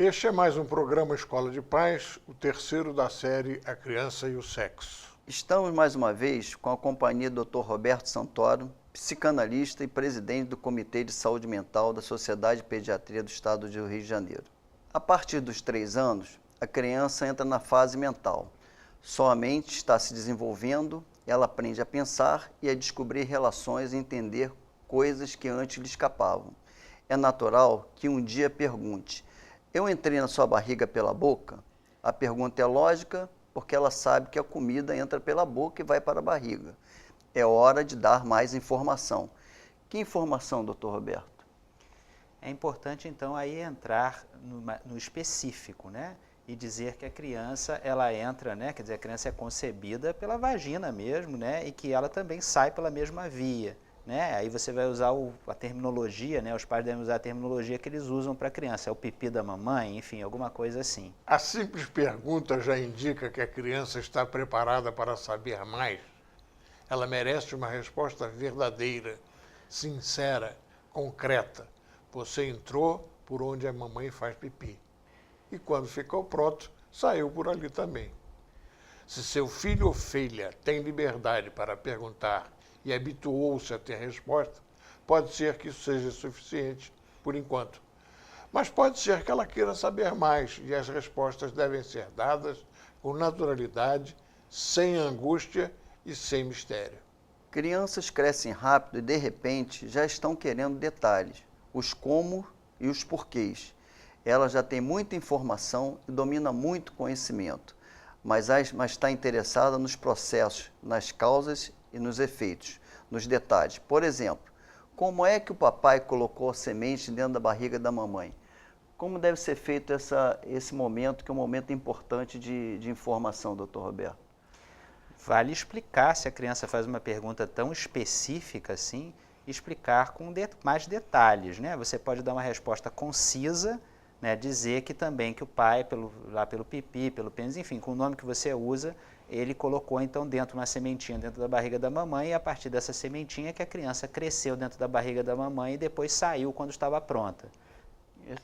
Este é mais um programa Escola de Paz, o terceiro da série A Criança e o Sexo. Estamos mais uma vez com a companhia do Dr. Roberto Santoro, psicanalista e presidente do Comitê de Saúde Mental da Sociedade de Pediatria do Estado do Rio de Janeiro. A partir dos 3 anos, a criança entra na fase mental. Sua mente está se desenvolvendo, ela aprende a pensar e a descobrir relações e entender coisas que antes lhe escapavam. É natural que um dia pergunte: eu entrei na sua barriga pela boca? A pergunta é lógica, porque ela sabe que a comida entra pela boca e vai para a barriga. É hora de dar mais informação. Que informação, doutor Roberto? É importante, então, aí entrar no específico, né? E dizer que a criança, ela entra, né? Quer dizer, a criança é concebida pela vagina mesmo, né? E que ela também sai pela mesma via, né? Aí você vai usar a terminologia, né? Os pais devem usar a terminologia que eles usam para a criança. É o pipi da mamãe, enfim, alguma coisa assim. A simples pergunta já indica que a criança está preparada para saber mais. Ela merece uma resposta verdadeira, sincera, concreta. Você entrou por onde a mamãe faz pipi. E quando ficou pronto, saiu por ali também. Se seu filho ou filha tem liberdade para perguntar e habituou-se a ter resposta, pode ser que isso seja suficiente por enquanto. Mas pode ser que ela queira saber mais e as respostas devem ser dadas com naturalidade, sem angústia e sem mistério. Crianças crescem rápido e, de repente, já estão querendo detalhes, os como e os porquês. Ela já tem muita informação e domina muito conhecimento, mas está interessada nos processos, nas causas e nos efeitos, nos detalhes. Por exemplo, como é que o papai colocou a semente dentro da barriga da mamãe? Como deve ser feito esse momento, que é um momento importante de informação, doutor Roberto? Vale explicar, se a criança faz uma pergunta tão específica assim, explicar com mais detalhes, né? Você pode dar uma resposta concisa, né? Dizer que também que o pai, lá pelo pipi, pelo pênis, enfim, com o nome que você usa, ele colocou então dentro uma sementinha dentro da barriga da mamãe, e a partir dessa sementinha que a criança cresceu dentro da barriga da mamãe e depois saiu quando estava pronta.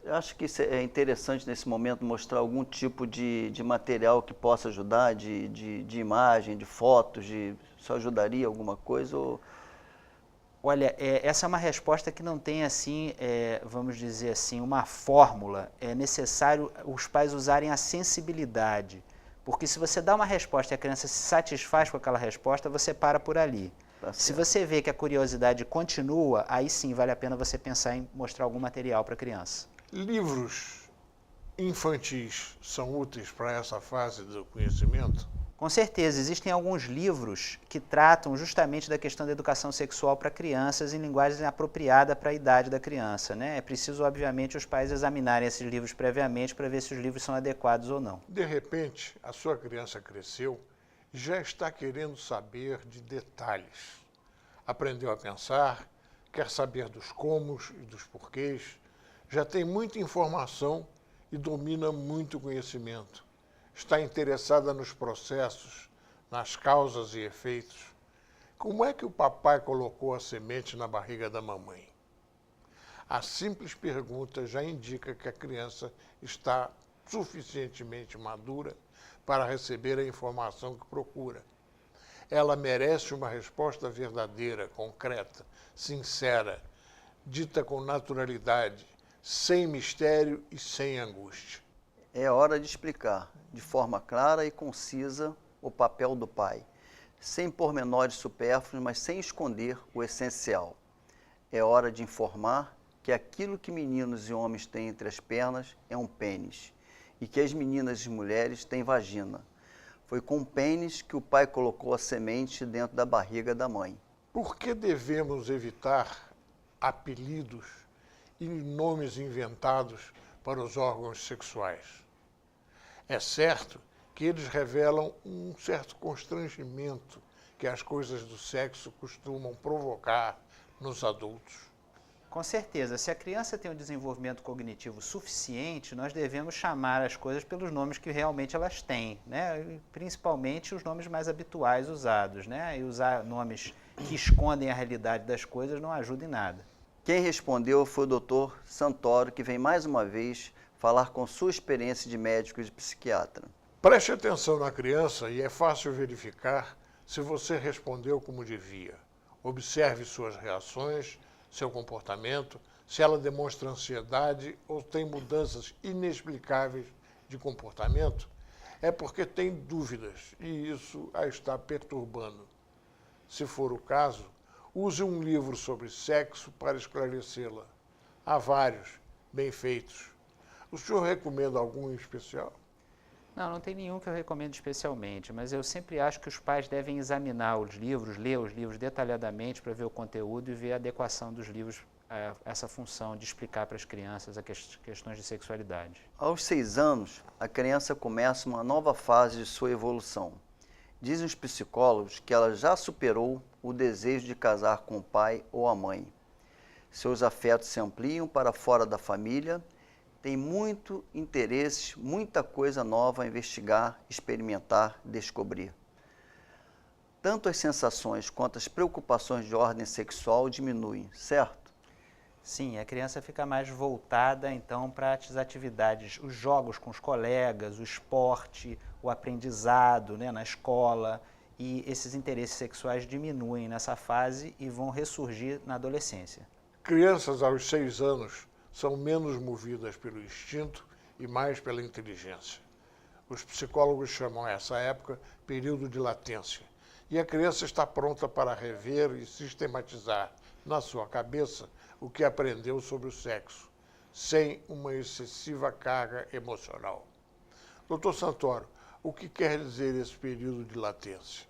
Eu acho que isso é interessante nesse momento mostrar algum tipo de material que possa ajudar, de imagem, de fotos, isso ajudaria alguma coisa? Olha, essa é uma resposta que não tem assim, vamos dizer assim, uma fórmula. É necessário os pais usarem a sensibilidade, porque se você dá uma resposta e a criança se satisfaz com aquela resposta, você para por ali. Se você vê que a curiosidade continua, aí sim vale a pena você pensar em mostrar algum material para a criança. Livros infantis são úteis para essa fase do conhecimento? Com certeza, existem alguns livros que tratam justamente da questão da educação sexual para crianças em linguagem apropriada para a idade da criança, né? É preciso, obviamente, os pais examinarem esses livros previamente para ver se os livros são adequados ou não. De repente, a sua criança cresceu e já está querendo saber de detalhes. Aprendeu a pensar, quer saber dos comos e dos porquês, já tem muita informação e domina muito conhecimento. Está interessada nos processos, nas causas e efeitos. Como é que o papai colocou a semente na barriga da mamãe? A simples pergunta já indica que a criança está suficientemente madura para receber a informação que procura. Ela merece uma resposta verdadeira, concreta, sincera, dita com naturalidade, sem mistério e sem angústia. É hora de explicar, de forma clara e concisa, o papel do pai, sem pormenores supérfluos, mas sem esconder o essencial. É hora de informar que aquilo que meninos e homens têm entre as pernas é um pênis, e que as meninas e mulheres têm vagina. Foi com o pênis que o pai colocou a semente dentro da barriga da mãe. Por que devemos evitar apelidos e nomes inventados para os órgãos sexuais? É certo que eles revelam um certo constrangimento que as coisas do sexo costumam provocar nos adultos. Com certeza, se a criança tem um desenvolvimento cognitivo suficiente, nós devemos chamar as coisas pelos nomes que realmente elas têm, né? E principalmente os nomes mais habituais usados, né? E usar nomes que escondem a realidade das coisas não ajuda em nada. Quem respondeu foi o Dr. Santoro, que vem mais uma vez falar com sua experiência de médico e de psiquiatra. Preste atenção na criança e é fácil verificar se você respondeu como devia. Observe suas reações, seu comportamento, se ela demonstra ansiedade ou tem mudanças inexplicáveis de comportamento, é porque tem dúvidas e isso a está perturbando. Se for o caso, use um livro sobre sexo para esclarecê-la. Há vários, bem feitos. O senhor recomenda algum em especial? Não tem nenhum que eu recomendo especialmente, mas eu sempre acho que os pais devem examinar os livros, ler os livros detalhadamente para ver o conteúdo e ver a adequação dos livros a essa função de explicar para as crianças as questões de sexualidade. Aos 6 anos, a criança começa uma nova fase de sua evolução. Dizem os psicólogos que ela já superou o desejo de casar com o pai ou a mãe. Seus afetos se ampliam para fora da família, tem muito interesse, muita coisa nova a investigar, experimentar, descobrir. Tanto as sensações quanto as preocupações de ordem sexual diminuem, certo? Sim, a criança fica mais voltada então para as atividades, os jogos com os colegas, o esporte, o aprendizado, né, na escola, e esses interesses sexuais diminuem nessa fase e vão ressurgir na adolescência. Crianças aos 6 anos são menos movidas pelo instinto e mais pela inteligência. Os psicólogos chamam essa época período de latência, e a criança está pronta para rever e sistematizar na sua cabeça o que aprendeu sobre o sexo, sem uma excessiva carga emocional. Dr. Santoro, o que quer dizer esse período de latência?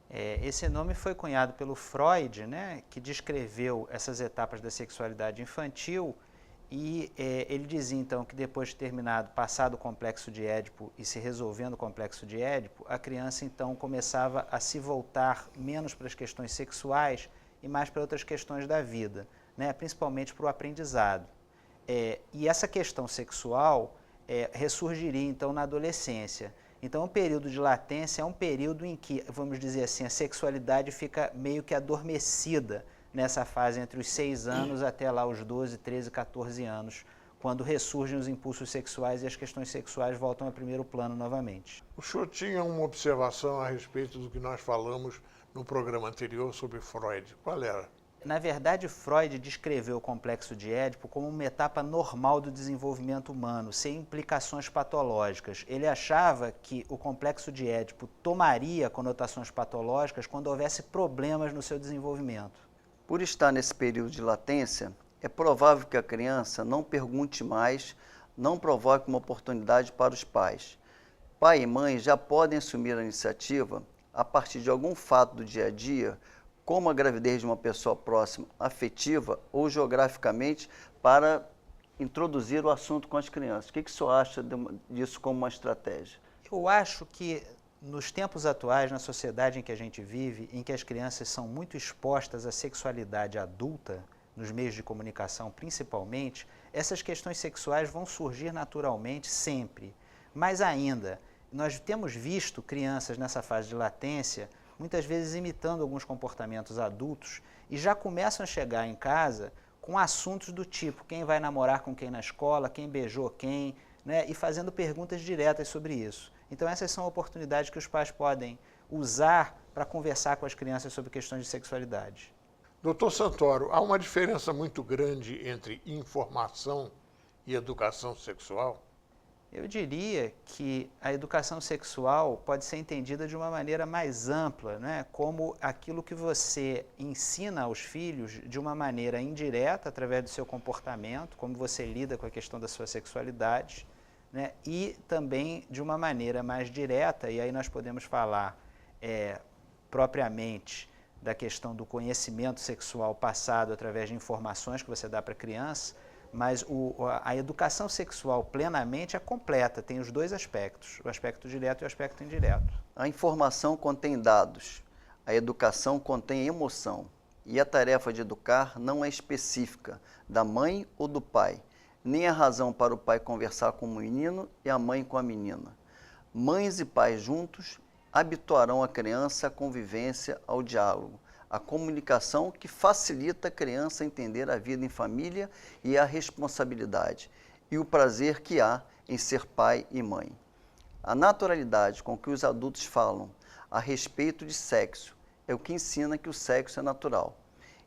Esse nome foi cunhado pelo Freud, né, que descreveu essas etapas da sexualidade infantil, e ele dizia então que depois de passado o complexo de Édipo e se resolvendo o complexo de Édipo, a criança então começava a se voltar menos para as questões sexuais e mais para outras questões da vida, né, principalmente para o aprendizado. E essa questão sexual ressurgiria então na adolescência. Então, o período de latência é um período em que, vamos dizer assim, a sexualidade fica meio que adormecida nessa fase entre os 6 anos até lá os 12, 13, 14 anos, quando ressurgem os impulsos sexuais e as questões sexuais voltam a primeiro plano novamente. O senhor tinha uma observação a respeito do que nós falamos no programa anterior sobre Freud. Qual era? Na verdade, Freud descreveu o complexo de Édipo como uma etapa normal do desenvolvimento humano, sem implicações patológicas. Ele achava que o complexo de Édipo tomaria conotações patológicas quando houvesse problemas no seu desenvolvimento. Por estar nesse período de latência, é provável que a criança não pergunte mais, não provoque uma oportunidade para os pais. Pai e mãe já podem assumir a iniciativa a partir de algum fato do dia a dia, como a gravidez de uma pessoa próxima, afetiva ou geograficamente, para introduzir o assunto com as crianças. O que o senhor acha disso como uma estratégia? Eu acho que nos tempos atuais, na sociedade em que a gente vive, em que as crianças são muito expostas à sexualidade adulta, nos meios de comunicação principalmente, essas questões sexuais vão surgir naturalmente sempre. Mais ainda, nós temos visto crianças nessa fase de latência muitas vezes imitando alguns comportamentos adultos e já começam a chegar em casa com assuntos do tipo quem vai namorar com quem na escola, quem beijou quem, né, e fazendo perguntas diretas sobre isso. Então essas são oportunidades que os pais podem usar para conversar com as crianças sobre questões de sexualidade. Dr. Santoro, há uma diferença muito grande entre informação e educação sexual? Eu diria que a educação sexual pode ser entendida de uma maneira mais ampla, né? Como aquilo que você ensina aos filhos de uma maneira indireta, através do seu comportamento, como você lida com a questão da sua sexualidade, né? E também de uma maneira mais direta, e aí nós podemos falar propriamente da questão do conhecimento sexual passado através de informações que você dá para a criança, mas a educação sexual plenamente é completa, tem os dois aspectos, o aspecto direto e o aspecto indireto. A informação contém dados, a educação contém emoção, e a tarefa de educar não é específica da mãe ou do pai, nem a razão para o pai conversar com o menino e a mãe com a menina. Mães e pais juntos habituarão a criança à convivência, ao diálogo, a comunicação que facilita a criança a entender a vida em família e a responsabilidade. e o prazer que há em ser pai e mãe. A naturalidade com que os adultos falam a respeito de sexo é o que ensina que o sexo é natural,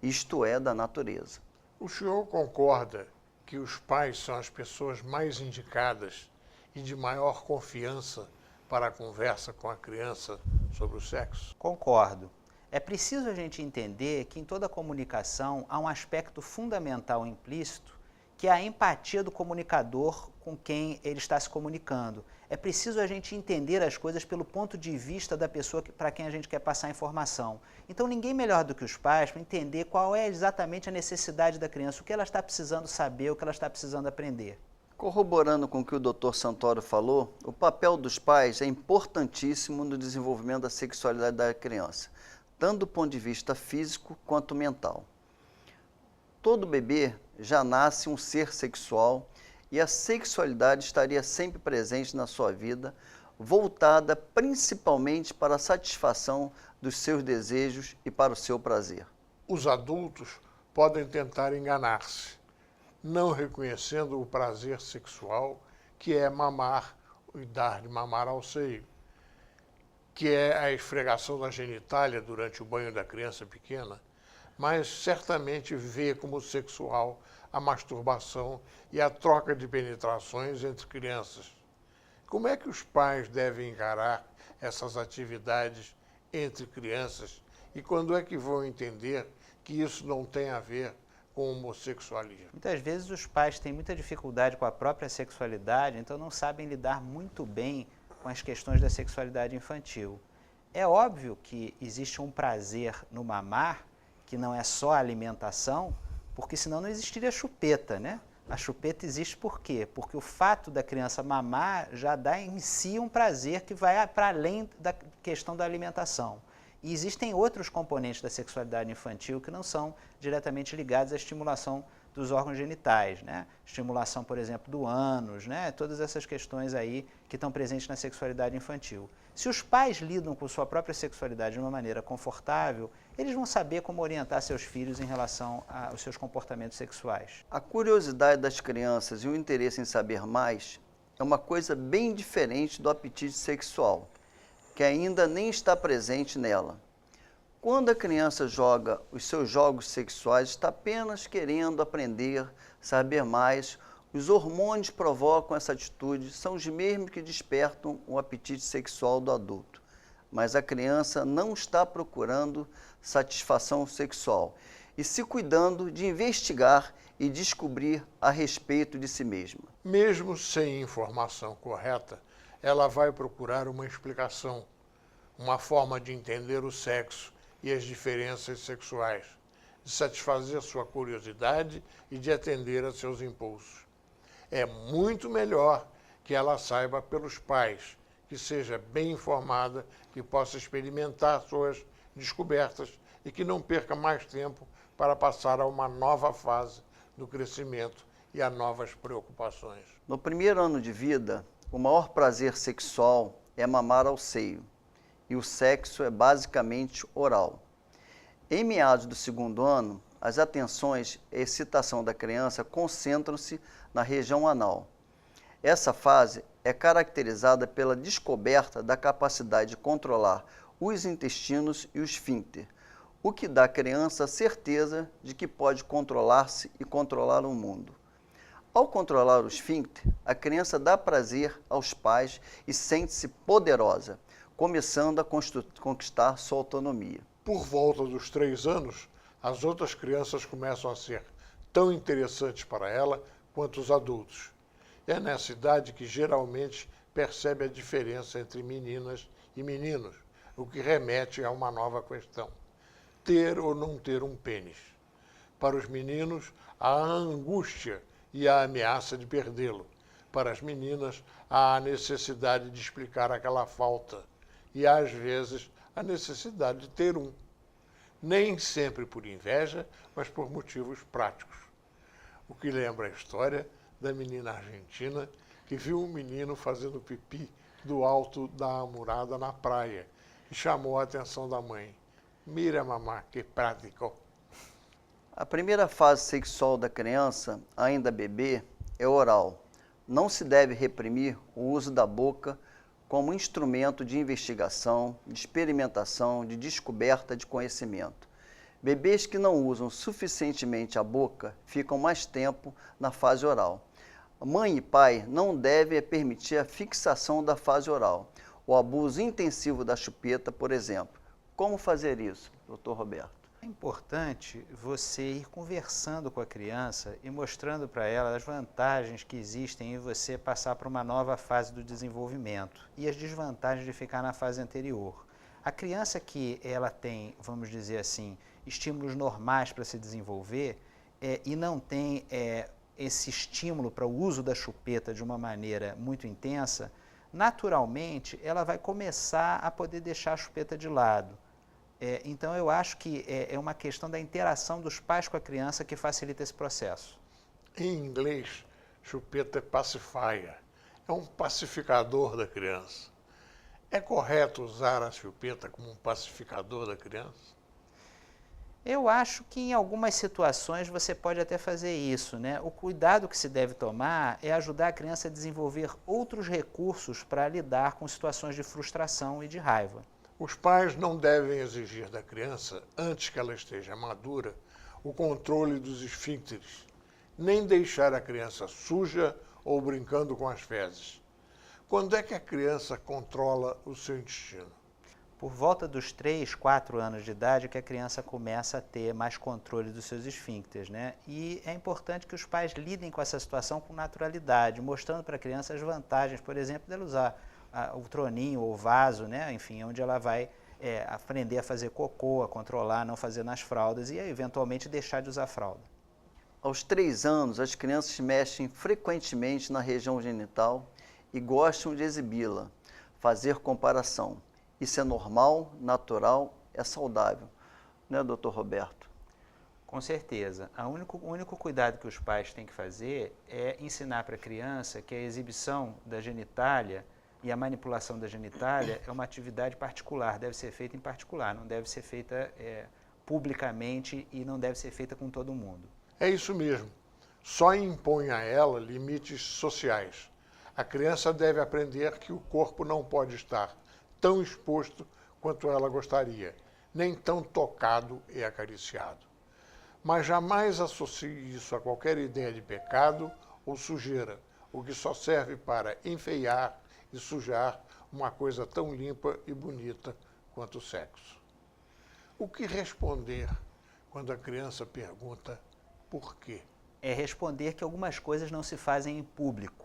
isto é, da natureza. O senhor concorda que os pais são as pessoas mais indicadas e de maior confiança para a conversa com a criança sobre o sexo? Concordo. É preciso a gente entender que em toda comunicação há um aspecto fundamental implícito, que é a empatia do comunicador com quem ele está se comunicando. É preciso a gente entender as coisas pelo ponto de vista da pessoa para quem a gente quer passar a informação. Então, ninguém melhor do que os pais para entender qual é exatamente a necessidade da criança, o que ela está precisando saber, o que ela está precisando aprender. Corroborando com o que o Dr. Santoro falou, o papel dos pais é importantíssimo no desenvolvimento da sexualidade da criança, tanto do ponto de vista físico quanto mental. Todo bebê já nasce um ser sexual e a sexualidade estaria sempre presente na sua vida, voltada principalmente para a satisfação dos seus desejos e para o seu prazer. Os adultos podem tentar enganar-se, não reconhecendo o prazer sexual que é mamar e dar de mamar ao seio, que é a esfregação da genitália durante o banho da criança pequena, mas certamente vê como sexual a masturbação e a troca de penetrações entre crianças. Como é que os pais devem encarar essas atividades entre crianças e quando é que vão entender que isso não tem a ver com homossexualismo? Muitas vezes os pais têm muita dificuldade com a própria sexualidade, então não sabem lidar muito bem com as questões da sexualidade infantil. É óbvio que existe um prazer no mamar, que não é só a alimentação, porque senão não existiria chupeta, né? A chupeta existe por quê? Porque o fato da criança mamar já dá em si um prazer que vai para além da questão da alimentação. E existem outros componentes da sexualidade infantil que não são diretamente ligados à estimulação dos órgãos genitais, né? Estimulação, por exemplo, do ânus, né? Todas essas questões aí que estão presentes na sexualidade infantil. Se os pais lidam com sua própria sexualidade de uma maneira confortável, eles vão saber como orientar seus filhos em relação aos seus comportamentos sexuais. A curiosidade das crianças e o interesse em saber mais é uma coisa bem diferente do apetite sexual, que ainda nem está presente nela. Quando a criança joga os seus jogos sexuais, está apenas querendo aprender, saber mais. Os hormônios que provocam essa atitude são os mesmos que despertam o apetite sexual do adulto. Mas a criança não está procurando satisfação sexual e se cuidando de investigar e descobrir a respeito de si mesma. Mesmo sem informação correta, ela vai procurar uma explicação, uma forma de entender o sexo e as diferenças sexuais, de satisfazer sua curiosidade e de atender a seus impulsos. É muito melhor que ela saiba pelos pais, que seja bem informada, que possa experimentar suas descobertas e que não perca mais tempo para passar a uma nova fase do crescimento e a novas preocupações. No primeiro ano de vida, o maior prazer sexual é mamar ao seio, e o sexo é basicamente oral. Em meados do segundo ano, as atenções e excitação da criança concentram-se na região anal. Essa fase é caracterizada pela descoberta da capacidade de controlar os intestinos e o esfíncter, o que dá à criança a certeza de que pode controlar-se e controlar o mundo. Ao controlar o esfíncter, a criança dá prazer aos pais e sente-se poderosa, começando a conquistar sua autonomia. Por volta dos 3 anos, as outras crianças começam a ser tão interessantes para ela quanto os adultos. É nessa idade que geralmente percebe a diferença entre meninas e meninos, o que remete a uma nova questão: ter ou não ter um pênis. Para os meninos, há a angústia e a ameaça de perdê-lo. Para as meninas, há a necessidade de explicar aquela falta e, às vezes, a necessidade de ter um. Nem sempre por inveja, mas por motivos práticos. O que lembra a história da menina argentina que viu um menino fazendo pipi do alto da amurada na praia e chamou a atenção da mãe. Mira, mamá, que prático. A primeira fase sexual da criança, ainda bebê, é oral, Não se deve reprimir o uso da boca como instrumento de investigação, de experimentação, de descoberta de conhecimento. Bebês que não usam suficientemente a boca ficam mais tempo na fase oral. Mãe e pai não devem permitir a fixação da fase oral, o abuso intensivo da chupeta, por exemplo. Como fazer isso, Dr. Roberto? É importante você ir conversando com a criança e mostrando para ela as vantagens que existem em você passar para uma nova fase do desenvolvimento e as desvantagens de ficar na fase anterior. A criança que ela tem, vamos dizer assim, estímulos normais para se desenvolver e não tem esse estímulo para o uso da chupeta de uma maneira muito intensa, naturalmente ela vai começar a poder deixar a chupeta de lado. Então eu acho que é uma questão da interação dos pais com a criança que facilita esse processo. Em inglês, chupeta é pacifier, é um pacificador da criança. É correto usar a chupeta como um pacificador da criança? Eu acho que em algumas situações você pode até fazer isso, né? O cuidado que se deve tomar é ajudar a criança a desenvolver outros recursos para lidar com situações de frustração e de raiva. Os pais não devem exigir da criança, antes que ela esteja madura, o controle dos esfíncteres, nem deixar a criança suja ou brincando com as fezes. Quando é que a criança controla o seu intestino? Por volta dos 3, 4 anos de idade que a criança começa a ter mais controle dos seus esfíncteres, né? E é importante que os pais lidem com essa situação com naturalidade, mostrando para a criança as vantagens, por exemplo, dela usar o troninho ou o vaso, né? Enfim, onde ela vai aprender a fazer cocô, a controlar, não fazer nas fraldas e eventualmente deixar de usar fralda. Aos 3 anos, as crianças mexem frequentemente na região genital e gostam de exibi-la, fazer comparação. Isso é normal, natural, é saudável, né, Dr. Roberto? Com certeza. O único cuidado que os pais têm que fazer é ensinar para a criança que a exibição da genitália e a manipulação da genitália é uma atividade particular, deve ser feita em particular, não deve ser feita publicamente e não deve ser feita com todo mundo. É isso mesmo. Só impõe a ela limites sociais. A criança deve aprender que o corpo não pode estar tão exposto quanto ela gostaria, nem tão tocado e acariciado. Mas jamais associe isso a qualquer ideia de pecado ou sujeira, o que só serve para enfeiar e sujar uma coisa tão limpa e bonita quanto o sexo. O que responder quando a criança pergunta por quê? É responder que algumas coisas não se fazem em público.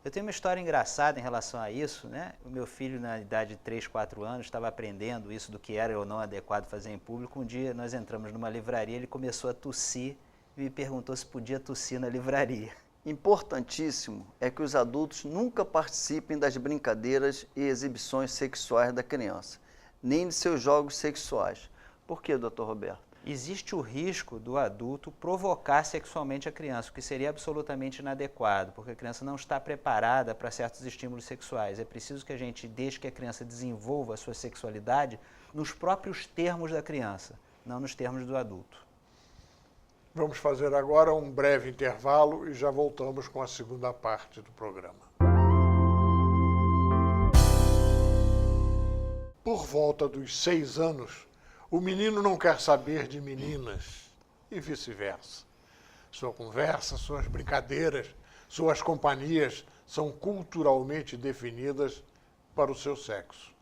Eu tenho uma história engraçada em relação a isso, né? O meu filho, na idade de 3, 4 anos, estava aprendendo isso do que era ou não adequado fazer em público. Um dia nós entramos numa livraria, ele começou a tossir e me perguntou se podia tossir na livraria. Importantíssimo é que os adultos nunca participem das brincadeiras e exibições sexuais da criança, nem de seus jogos sexuais. Por quê, Dr. Roberto? Existe o risco do adulto provocar sexualmente a criança, o que seria absolutamente inadequado, porque a criança não está preparada para certos estímulos sexuais. É preciso que a gente deixe que a criança desenvolva a sua sexualidade nos próprios termos da criança, não nos termos do adulto. Vamos fazer agora um breve intervalo e já voltamos com a segunda parte do programa. Por volta dos 6 anos, o menino não quer saber de meninas e vice-versa. Sua conversa, suas brincadeiras, suas companhias são culturalmente definidas para o seu sexo.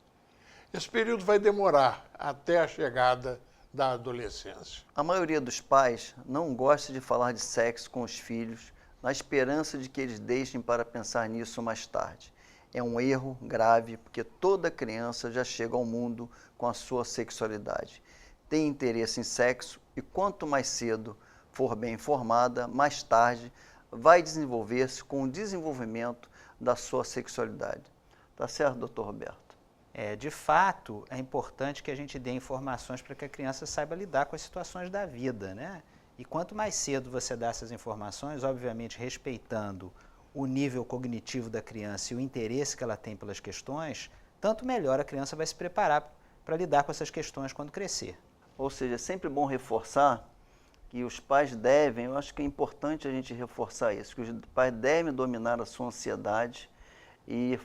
Esse período vai demorar até a chegada da adolescência. A maioria dos pais não gosta de falar de sexo com os filhos, na esperança de que eles deixem para pensar nisso mais tarde. É um erro grave, porque toda criança já chega ao mundo com a sua sexualidade. Tem interesse em sexo e quanto mais cedo for bem informada, mais tarde vai desenvolver-se com o desenvolvimento da sua sexualidade. Tá certo, Dr. Roberto? De fato, é importante que a gente dê informações para que a criança saiba lidar com as situações da vida, né? E quanto mais cedo você dá essas informações, obviamente respeitando o nível cognitivo da criança e o interesse que ela tem pelas questões, tanto melhor a criança vai se preparar para lidar com essas questões quando crescer. Ou seja, é sempre bom reforçar que os pais devem, eu acho que é importante a gente reforçar isso, que os pais devem dominar a sua ansiedade e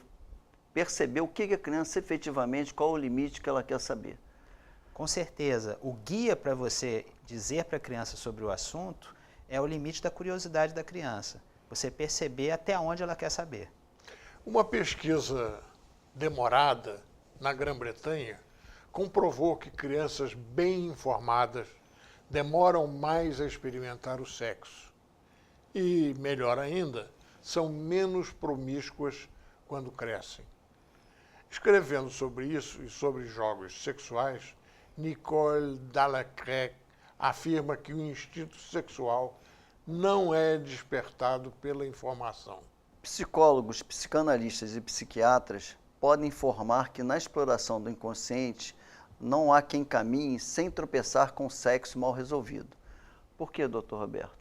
perceber o que a criança efetivamente, qual o limite que ela quer saber. Com certeza, o guia para você dizer para a criança sobre o assunto é o limite da curiosidade da criança. Você perceber até onde ela quer saber. Uma pesquisa demorada na Grã-Bretanha comprovou que crianças bem informadas demoram mais a experimentar o sexo. E, melhor ainda, são menos promíscuas quando crescem. Escrevendo sobre isso e sobre jogos sexuais, Nicole Dallacre afirma que o instinto sexual não é despertado pela informação. Psicólogos, psicanalistas e psiquiatras podem informar que na exploração do inconsciente não há quem caminhe sem tropeçar com o sexo mal resolvido. Por que, Dr. Roberto?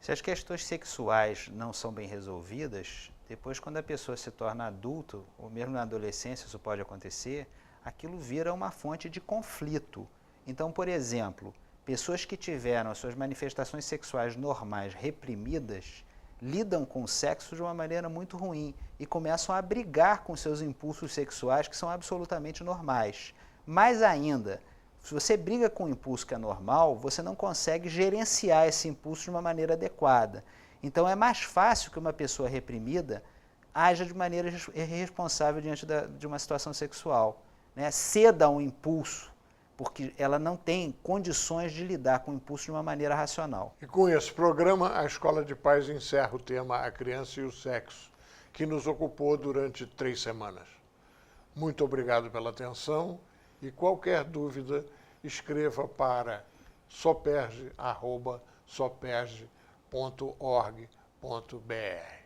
Se as questões sexuais não são bem resolvidas, depois quando a pessoa se torna adulto, ou mesmo na adolescência isso pode acontecer, aquilo vira uma fonte de conflito. Então, por exemplo, pessoas que tiveram as suas manifestações sexuais normais reprimidas, lidam com o sexo de uma maneira muito ruim e começam a brigar com seus impulsos sexuais que são absolutamente normais. Mais ainda, se você briga com um impulso que é normal, você não consegue gerenciar esse impulso de uma maneira adequada. Então é mais fácil que uma pessoa reprimida haja de maneira irresponsável diante de uma situação sexual, né? Ceda a um impulso, porque ela não tem condições de lidar com o impulso de uma maneira racional. E com esse programa, a Escola de Paz encerra o tema A Criança e o Sexo, que nos ocupou durante 3 semanas. Muito obrigado pela atenção e qualquer dúvida, escreva para soperge@soperge.org.br.